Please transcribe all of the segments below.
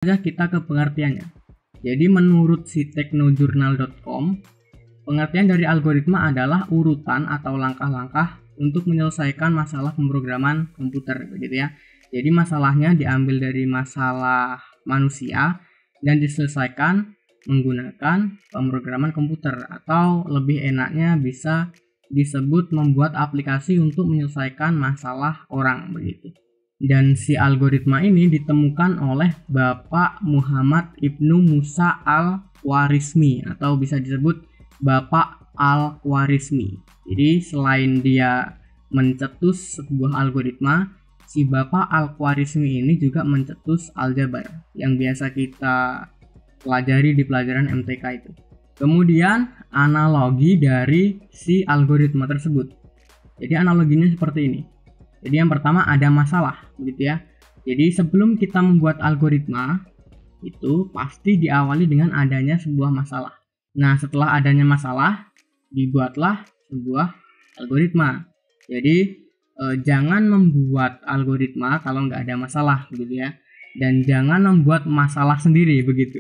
Saja kita ke pengertiannya. Jadi menurut si technojournal.com, pengertian dari algoritma adalah urutan atau langkah-langkah untuk menyelesaikan masalah pemrograman komputer, begitu ya. Jadi masalahnya diambil dari masalah manusia dan diselesaikan menggunakan pemrograman komputer, atau lebih enaknya bisa disebut membuat aplikasi untuk menyelesaikan masalah orang, begitu. Dan si algoritma ini ditemukan oleh Bapak Muhammad Ibnu Musa Al-Khwarizmi, atau bisa disebut Bapak Al-Khwarizmi. Jadi selain dia mencetus sebuah algoritma, si Bapak Al-Khwarizmi ini juga mencetus aljabar yang biasa kita pelajari di pelajaran MTK itu. Kemudian analogi dari si algoritma tersebut. Jadi analoginya seperti ini. Jadi yang pertama ada masalah, begitu ya. Jadi sebelum kita membuat algoritma itu pasti diawali dengan adanya sebuah masalah. Nah, setelah adanya masalah dibuatlah sebuah algoritma. Jadi jangan membuat algoritma kalau nggak ada masalah, begitu ya. Dan jangan membuat masalah sendiri, begitu.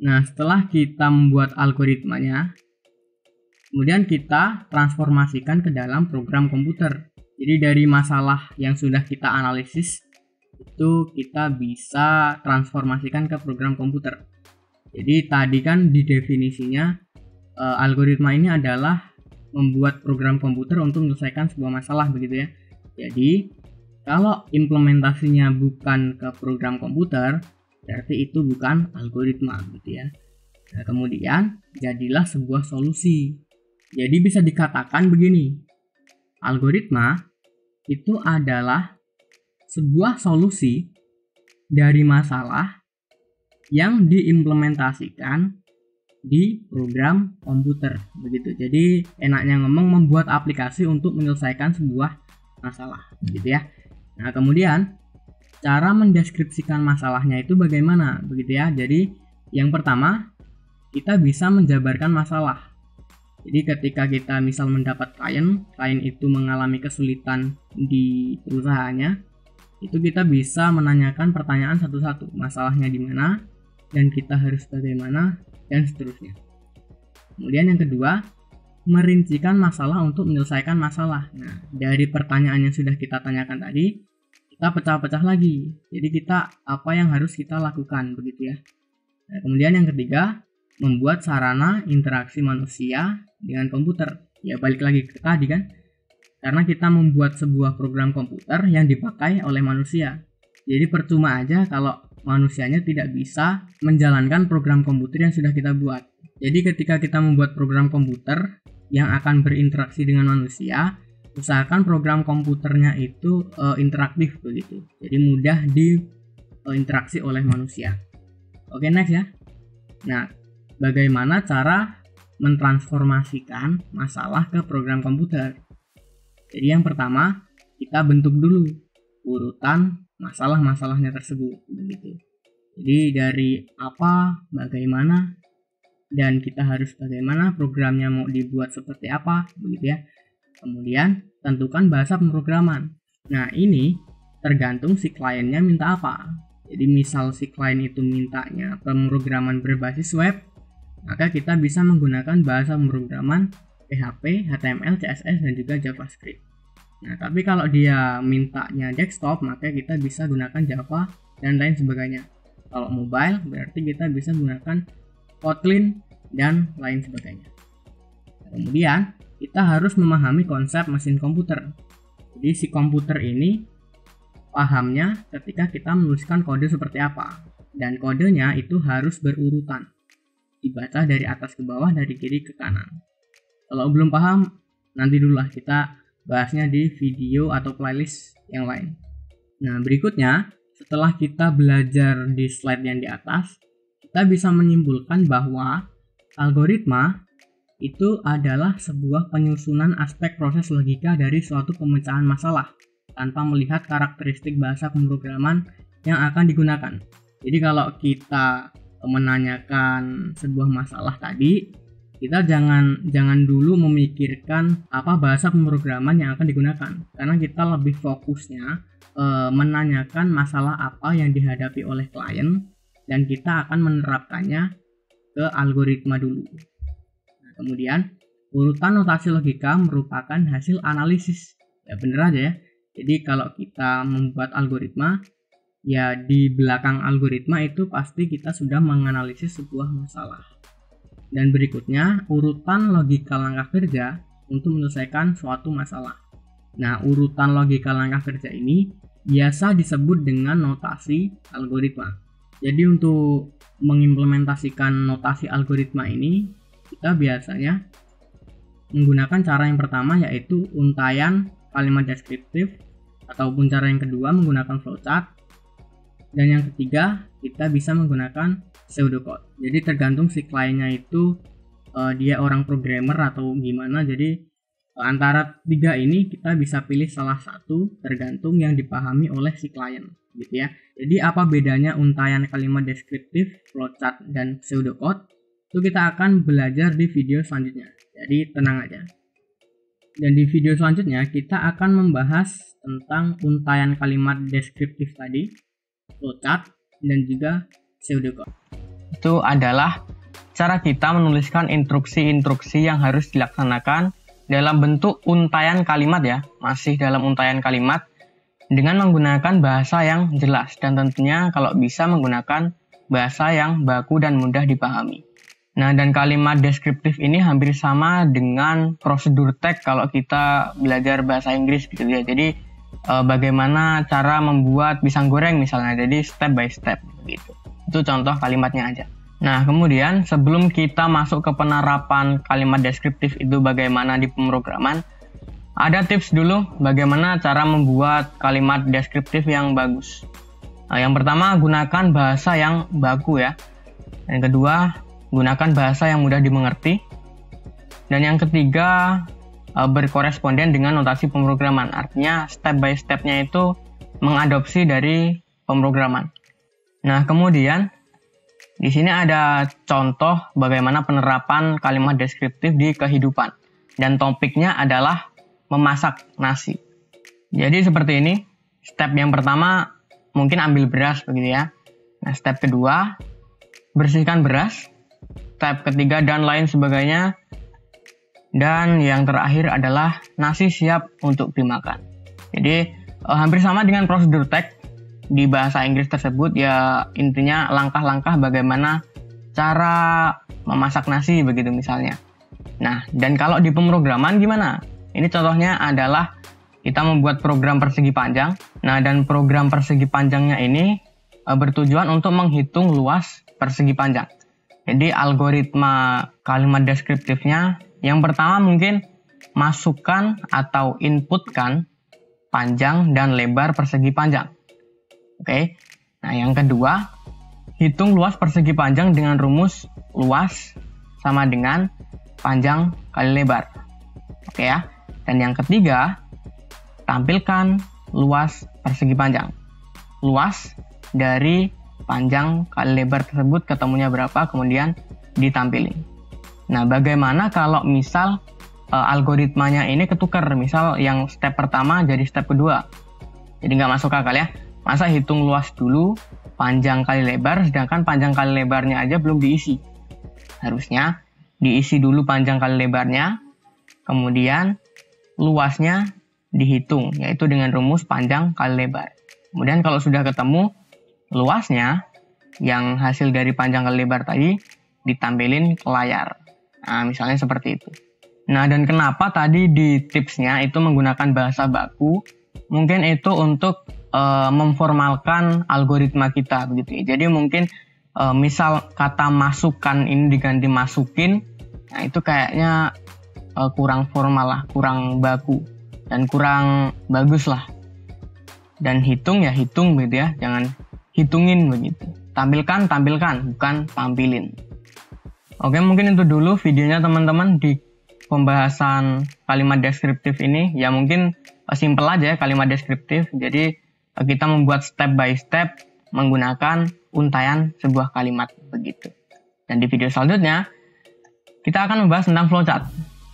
Nah, setelah kita membuat algoritmanya, kemudian kita transformasikan ke dalam program komputer. Jadi dari masalah yang sudah kita analisis itu kita bisa transformasikan ke program komputer. Jadi tadi kan di definisinya algoritma ini adalah membuat program komputer untuk menyelesaikan sebuah masalah, begitu ya. Jadi kalau implementasinya bukan ke program komputer, berarti itu bukan algoritma, gitu ya. Nah, kemudian jadilah sebuah solusi. Jadi bisa dikatakan begini. Algoritma itu adalah sebuah solusi dari masalah yang diimplementasikan di program komputer, begitu. Jadi enaknya ngomong membuat aplikasi untuk menyelesaikan sebuah masalah, gitu ya. Nah, kemudian cara mendeskripsikan masalahnya itu bagaimana, begitu ya. Jadi yang pertama kita bisa menjabarkan masalah. Jadi ketika kita misal mendapat klien itu mengalami kesulitan di perusahaannya, itu kita bisa menanyakan pertanyaan satu-satu, masalahnya di mana dan kita harus bagaimana dan seterusnya. Kemudian yang kedua, merincikan masalah untuk menyelesaikan masalah. Nah, dari pertanyaan yang sudah kita tanyakan tadi, kita pecah-pecah lagi. Jadi kita apa yang harus kita lakukan, begitu ya. Nah, kemudian yang ketiga, membuat sarana interaksi manusia dengan komputer. Ya balik lagi ke tadi kan, karena kita membuat sebuah program komputer yang dipakai oleh manusia. Jadi percuma aja kalau manusianya tidak bisa menjalankan program komputer yang sudah kita buat. Jadi ketika kita membuat program komputer yang akan berinteraksi dengan manusia, usahakan program komputernya itu interaktif, begitu. Jadi mudah diinteraksi oleh manusia. Oke, next ya. Nah, bagaimana cara mentransformasikan masalah ke program komputer? Jadi yang pertama, kita bentuk dulu urutan masalah-masalahnya tersebut, begitu. Jadi dari apa, bagaimana, dan kita harus bagaimana, programnya mau dibuat seperti apa, begitu ya. Kemudian tentukan bahasa pemrograman. Nah, ini tergantung si kliennya minta apa. Jadi misal si klien itu mintanya pemrograman berbasis web, maka kita bisa menggunakan bahasa pemrograman PHP, HTML, CSS, dan juga JavaScript. Nah, tapi kalau dia mintanya desktop, maka kita bisa gunakan Java dan lain sebagainya. Kalau mobile, berarti kita bisa gunakan Kotlin dan lain sebagainya. Kemudian, kita harus memahami konsep mesin komputer. Jadi si komputer ini pahamnya ketika kita menuliskan kode seperti apa. Dan kodenya itu harus berurutan. Dibaca dari atas ke bawah, dari kiri ke kanan. Kalau belum paham, nanti dulu lah kita bahasnya di video atau playlist yang lain. Nah, berikutnya, setelah kita belajar di slide yang di atas, kita bisa menyimpulkan bahwa algoritma itu adalah sebuah penyusunan aspek proses logika dari suatu pemecahan masalah tanpa melihat karakteristik bahasa pemrograman yang akan digunakan. Jadi kalau kita menanyakan sebuah masalah tadi, kita jangan dulu memikirkan apa bahasa pemrograman yang akan digunakan, karena kita lebih fokusnya menanyakan masalah apa yang dihadapi oleh klien dan kita akan menerapkannya ke algoritma dulu. Nah, kemudian urutan notasi logika merupakan hasil analisis. Ya bener aja ya. Jadi kalau kita membuat algoritma, ya di belakang algoritma itu pasti kita sudah menganalisis sebuah masalah. Dan berikutnya urutan logika langkah kerja untuk menyelesaikan suatu masalah. Nah, urutan logika langkah kerja ini biasa disebut dengan notasi algoritma. Jadi untuk mengimplementasikan notasi algoritma ini, kita biasanya menggunakan cara yang pertama yaitu untaian kalimat deskriptif, ataupun cara yang kedua menggunakan flowchart, dan yang ketiga kita bisa menggunakan pseudocode. Jadi tergantung si kliennya itu dia orang programmer atau gimana. Jadi antara tiga ini kita bisa pilih salah satu tergantung yang dipahami oleh si klien gitu ya. Jadi apa bedanya untaian kalimat deskriptif, flowchart, dan pseudocode itu kita akan belajar di video selanjutnya. Jadi tenang aja. Dan di video selanjutnya kita akan membahas tentang untaian kalimat deskriptif tadi, flowchart, dan juga pseudocode. Itu adalah cara kita menuliskan instruksi-instruksi yang harus dilaksanakan dalam bentuk untaian kalimat ya, masih dalam untaian kalimat dengan menggunakan bahasa yang jelas dan tentunya kalau bisa menggunakan bahasa yang baku dan mudah dipahami. Nah, dan kalimat deskriptif ini hampir sama dengan prosedur tag kalau kita belajar bahasa Inggris gitu ya. Jadi bagaimana cara membuat pisang goreng misalnya, jadi step by step gitu. Itu contoh kalimatnya aja. Nah, kemudian sebelum kita masuk ke penerapan kalimat deskriptif itu bagaimana di pemrograman, ada tips dulu bagaimana cara membuat kalimat deskriptif yang bagus. Nah, yang pertama gunakan bahasa yang baku ya. Yang kedua gunakan bahasa yang mudah dimengerti. Dan yang ketiga berkoresponden dengan notasi pemrograman. Artinya step by step-nya itu mengadopsi dari pemrograman. Nah, kemudian di sini ada contoh bagaimana penerapan kalimat deskriptif di kehidupan. Dan topiknya adalah memasak nasi. Jadi seperti ini. Step yang pertama mungkin ambil beras begitu ya. Nah, step kedua bersihkan beras. Step ketiga dan lain sebagainya. Dan yang terakhir adalah nasi siap untuk dimakan. Jadi hampir sama dengan prosedur tag di bahasa Inggris tersebut ya, intinya langkah-langkah bagaimana cara memasak nasi begitu misalnya. Nah, dan kalau di pemrograman gimana? Ini contohnya adalah kita membuat program persegi panjang. Nah, dan program persegi panjangnya ini bertujuan untuk menghitung luas persegi panjang. Jadi algoritma kalimat deskriptifnya yang pertama mungkin masukkan atau inputkan panjang dan lebar persegi panjang. Oke. Nah, yang kedua, hitung luas persegi panjang dengan rumus luas sama dengan panjang kali lebar. Oke ya. Dan yang ketiga, tampilkan luas persegi panjang. Luas dari panjang kali lebar tersebut ketemunya berapa, kemudian ditampilin. Nah, bagaimana kalau misal algoritmanya ini ketukar, misal yang step pertama jadi step kedua. Jadi nggak masuk akal ya. Masa hitung luas dulu panjang kali lebar, sedangkan panjang kali lebarnya aja belum diisi. Harusnya diisi dulu panjang kali lebarnya, kemudian luasnya dihitung, yaitu dengan rumus panjang kali lebar. Kemudian kalau sudah ketemu luasnya, yang hasil dari panjang kali lebar tadi ditampilin ke layar. Nah, misalnya seperti itu. Nah, dan kenapa tadi di tipsnya itu menggunakan bahasa baku? Mungkin itu untuk memformalkan algoritma kita begitu ya. Jadi mungkin misal kata masukkan ini diganti masukin, nah itu kayaknya kurang formal lah, kurang baku dan kurang bagus lah. Dan hitung ya hitung gitu ya, jangan hitungin begitu. Tampilkan, bukan tampilin. Oke, mungkin itu dulu videonya teman-teman di pembahasan kalimat deskriptif ini. Ya mungkin simple aja ya kalimat deskriptif. Jadi kita membuat step by step menggunakan untaian sebuah kalimat begitu. Dan di video selanjutnya kita akan membahas tentang flowchart.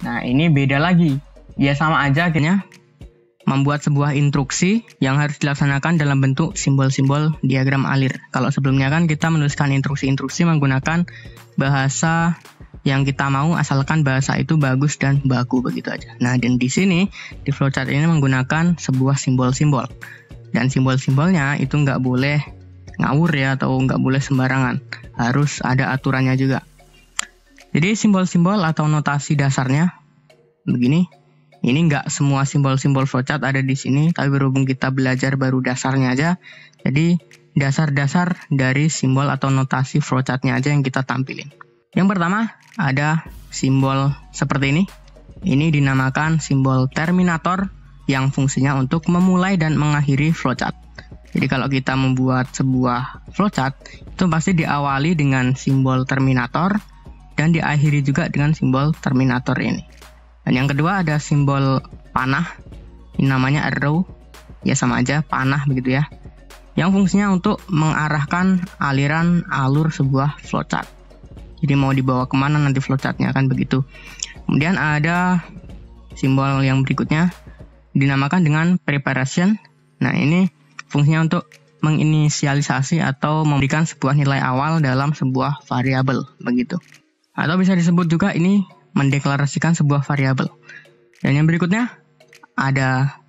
Nah, ini beda lagi. Ya sama aja akhirnya membuat sebuah instruksi yang harus dilaksanakan dalam bentuk simbol-simbol diagram alir. Kalau sebelumnya kan kita menuliskan instruksi-instruksi menggunakan bahasa yang kita mau, asalkan bahasa itu bagus dan baku, begitu aja. Nah, dan di sini di flowchart ini menggunakan sebuah simbol-simbol. Dan simbol-simbolnya itu nggak boleh ngawur ya, atau nggak boleh sembarangan. Harus ada aturannya juga. Jadi simbol-simbol atau notasi dasarnya begini. Ini nggak semua simbol-simbol flowchart ada di sini, tapi berhubung kita belajar baru dasarnya aja, jadi dasar-dasar dari simbol atau notasi flowchartnya aja yang kita tampilin. Yang pertama ada simbol seperti ini. Ini dinamakan simbol terminator yang fungsinya untuk memulai dan mengakhiri flowchart. Jadi kalau kita membuat sebuah flowchart, itu pasti diawali dengan simbol terminator dan diakhiri juga dengan simbol terminator ini. Dan yang kedua ada simbol panah, ini namanya arrow, ya sama aja, panah begitu ya, yang fungsinya untuk mengarahkan aliran alur sebuah flowchart. Jadi mau dibawa kemana nanti flowchartnya, kan begitu. Kemudian ada simbol yang berikutnya, dinamakan dengan preparation. Nah, ini fungsinya untuk menginisialisasi atau memberikan sebuah nilai awal dalam sebuah variabel, begitu. Atau bisa disebut juga ini mendeklarasikan sebuah variabel. Dan yang berikutnya ada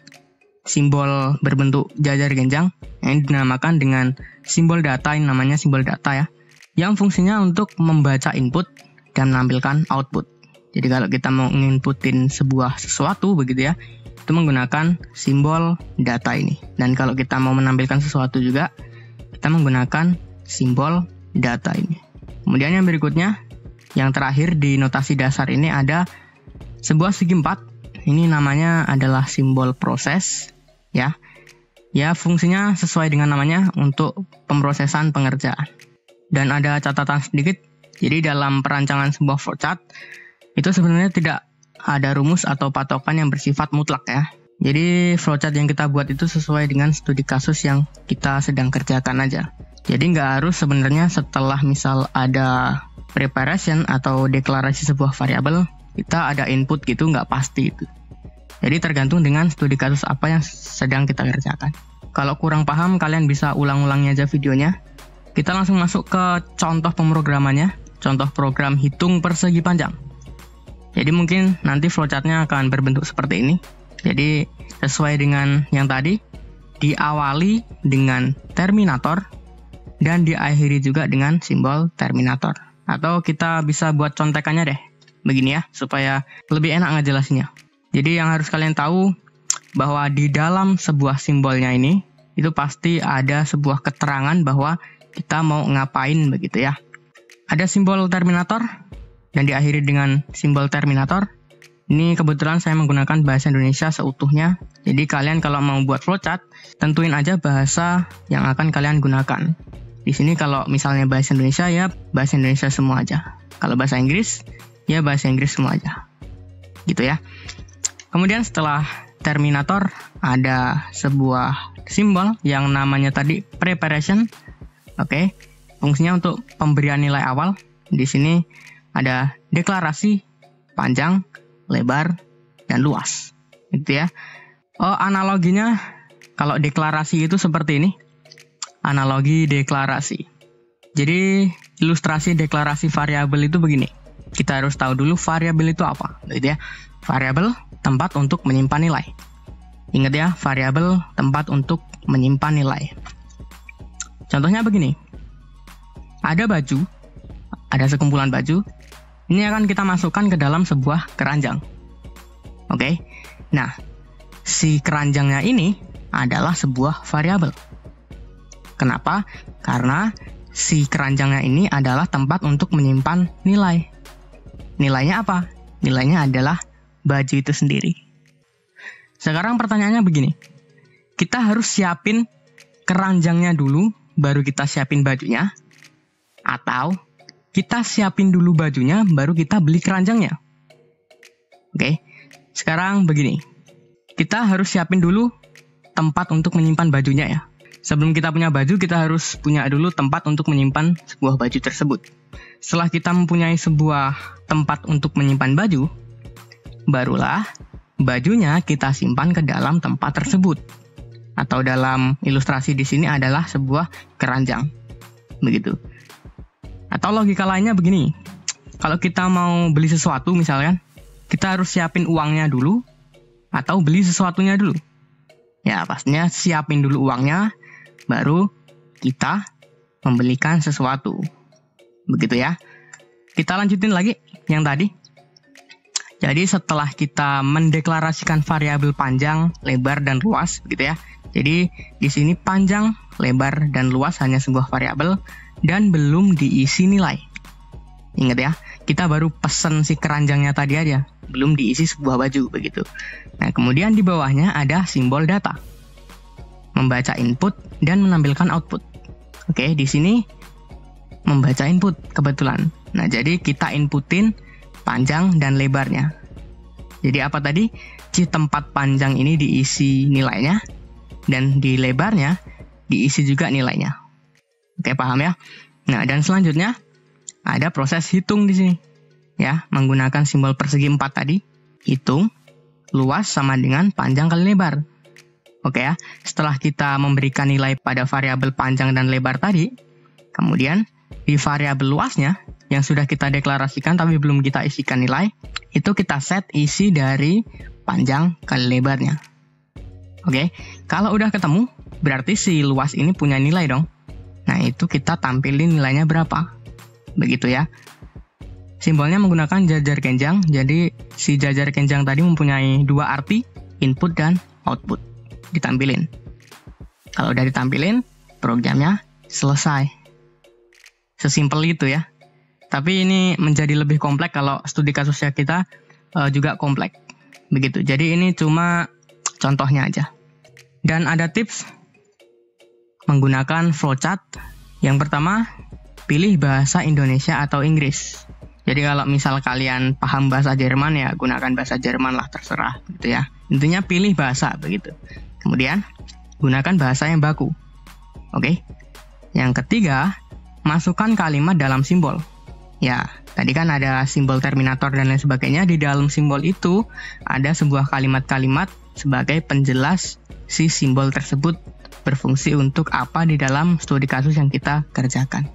simbol berbentuk jajar genjang yang dinamakan dengan simbol data, yang namanya simbol data ya, yang fungsinya untuk membaca input dan menampilkan output. Jadi kalau kita mau nginputin sebuah sesuatu begitu ya, itu menggunakan simbol data ini. Dan kalau kita mau menampilkan sesuatu juga, kita menggunakan simbol data ini. Kemudian yang berikutnya, yang terakhir di notasi dasar ini ada sebuah segi 4. Ini namanya adalah simbol proses ya. Ya, fungsinya sesuai dengan namanya untuk pemrosesan pengerjaan. Dan ada catatan sedikit. Jadi dalam perancangan sebuah flowchart itu sebenarnya tidak ada rumus atau patokan yang bersifat mutlak ya. Jadi flowchart yang kita buat itu sesuai dengan studi kasus yang kita sedang kerjakan aja. Jadi nggak harus sebenarnya setelah misal ada preparation atau deklarasi sebuah variabel, kita ada input gitu, nggak pasti itu. Jadi tergantung dengan studi kasus apa yang sedang kita kerjakan. Kalau kurang paham, kalian bisa ulang-ulangnya aja videonya. Kita langsung masuk ke contoh pemrogramannya, contoh program hitung persegi panjang. Jadi mungkin nanti flowchartnya akan berbentuk seperti ini. Jadi sesuai dengan yang tadi, diawali dengan terminator dan diakhiri juga dengan simbol terminator. Atau kita bisa buat contekannya deh, begini ya, supaya lebih enak ngejelasinnya. Jadi yang harus kalian tahu, bahwa di dalam sebuah simbolnya ini, itu pasti ada sebuah keterangan bahwa kita mau ngapain begitu ya. Ada simbol terminator, dan diakhiri dengan simbol terminator. Ini kebetulan saya menggunakan bahasa Indonesia seutuhnya, jadi kalian kalau mau buat flowchart, tentuin aja bahasa yang akan kalian gunakan. Di sini kalau misalnya bahasa Indonesia ya bahasa Indonesia semua aja. Kalau bahasa Inggris ya bahasa Inggris semua aja. Gitu ya. Kemudian setelah terminator ada sebuah simbol yang namanya tadi preparation. Oke. Fungsinya untuk pemberian nilai awal. Di sini ada deklarasi panjang, lebar, dan luas. Gitu ya. Oh, analoginya kalau deklarasi itu seperti ini. Analogi deklarasi. Jadi ilustrasi deklarasi variabel itu begini. Kita harus tahu dulu variabel itu apa, gitu ya. Variabel tempat untuk menyimpan nilai. Ingat ya, variabel tempat untuk menyimpan nilai. Contohnya begini. Ada baju, ada sekumpulan baju. Ini akan kita masukkan ke dalam sebuah keranjang. Oke. Nah, si keranjangnya ini adalah sebuah variabel. Kenapa? Karena si keranjangnya ini adalah tempat untuk menyimpan nilai. Nilainya apa? Nilainya adalah baju itu sendiri. Sekarang pertanyaannya begini. Kita harus siapin keranjangnya dulu, baru kita siapin bajunya. Atau kita siapin dulu bajunya, baru kita beli keranjangnya. Oke. Sekarang begini. Kita harus siapin dulu tempat untuk menyimpan bajunya ya. Sebelum kita punya baju, kita harus punya dulu tempat untuk menyimpan sebuah baju tersebut. Setelah kita mempunyai sebuah tempat untuk menyimpan baju, barulah bajunya kita simpan ke dalam tempat tersebut. Atau dalam ilustrasi di sini adalah sebuah keranjang. Begitu. Atau logika lainnya begini. Kalau kita mau beli sesuatu misalkan, kita harus siapin uangnya dulu atau beli sesuatunya dulu. Ya, pastinya siapin dulu uangnya, baru kita membelikan sesuatu. Begitu ya. Kita lanjutin lagi yang tadi. Jadi setelah kita mendeklarasikan variabel panjang, lebar, dan luas, begitu ya. Jadi di sini panjang, lebar, dan luas hanya sebuah variabel dan belum diisi nilai. Ingat ya, kita baru pesen si keranjangnya tadi aja, belum diisi sebuah baju begitu. Nah, kemudian di bawahnya ada simbol data. Membaca input dan menampilkan output. Oke, di sini membaca input kebetulan. Nah, jadi kita inputin panjang dan lebarnya. Jadi apa tadi? Di tempat panjang ini diisi nilainya dan di lebarnya diisi juga nilainya. Oke, paham ya? Nah, dan selanjutnya ada proses hitung di sini. Ya, menggunakan simbol persegi 4 tadi. Hitung luas sama dengan panjang kali lebar. Oke ya, setelah kita memberikan nilai pada variabel panjang dan lebar tadi, kemudian di variabel luasnya yang sudah kita deklarasikan tapi belum kita isikan nilai, itu kita set isi dari panjang kali lebarnya. Oke, kalau udah ketemu, berarti si luas ini punya nilai dong. Nah, itu kita tampilin nilainya berapa. Begitu ya. Simbolnya menggunakan jajar kenjang, jadi si jajar kenjang tadi mempunyai dua arti, input dan output. Ditampilin. Kalau udah ditampilin, programnya selesai. Sesimpel itu ya. Tapi ini menjadi lebih kompleks kalau studi kasusnya kita juga kompleks. Begitu. Jadi ini cuma contohnya aja. Dan ada tips menggunakan flowchart. Yang pertama, pilih bahasa Indonesia atau Inggris. Jadi kalau misal kalian paham bahasa Jerman ya gunakan bahasa Jerman lah, terserah gitu ya. Intinya pilih bahasa begitu. Kemudian gunakan bahasa yang baku. Oke. Yang ketiga, masukkan kalimat dalam simbol. Ya, tadi kan ada simbol terminator dan lain sebagainya. Di dalam simbol itu ada sebuah kalimat-kalimat sebagai penjelas si simbol tersebut berfungsi untuk apa di dalam studi kasus yang kita kerjakan.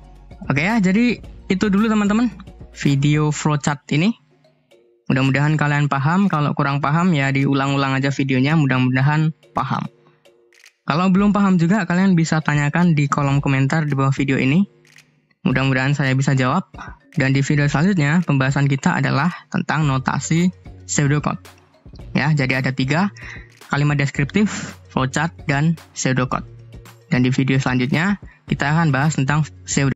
Oke ya, jadi itu dulu teman-teman video flowchart ini. Mudah-mudahan kalian paham. Kalau kurang paham ya diulang-ulang aja videonya, mudah-mudahan paham. Kalau belum paham juga kalian bisa tanyakan di kolom komentar di bawah video ini. Mudah-mudahan saya bisa jawab. Dan di video selanjutnya pembahasan kita adalah tentang notasi pseudocode. Ya, jadi ada 3 kalimat deskriptif, flowchart, dan pseudocode. Dan di video selanjutnya kita akan bahas tentang pseudocode.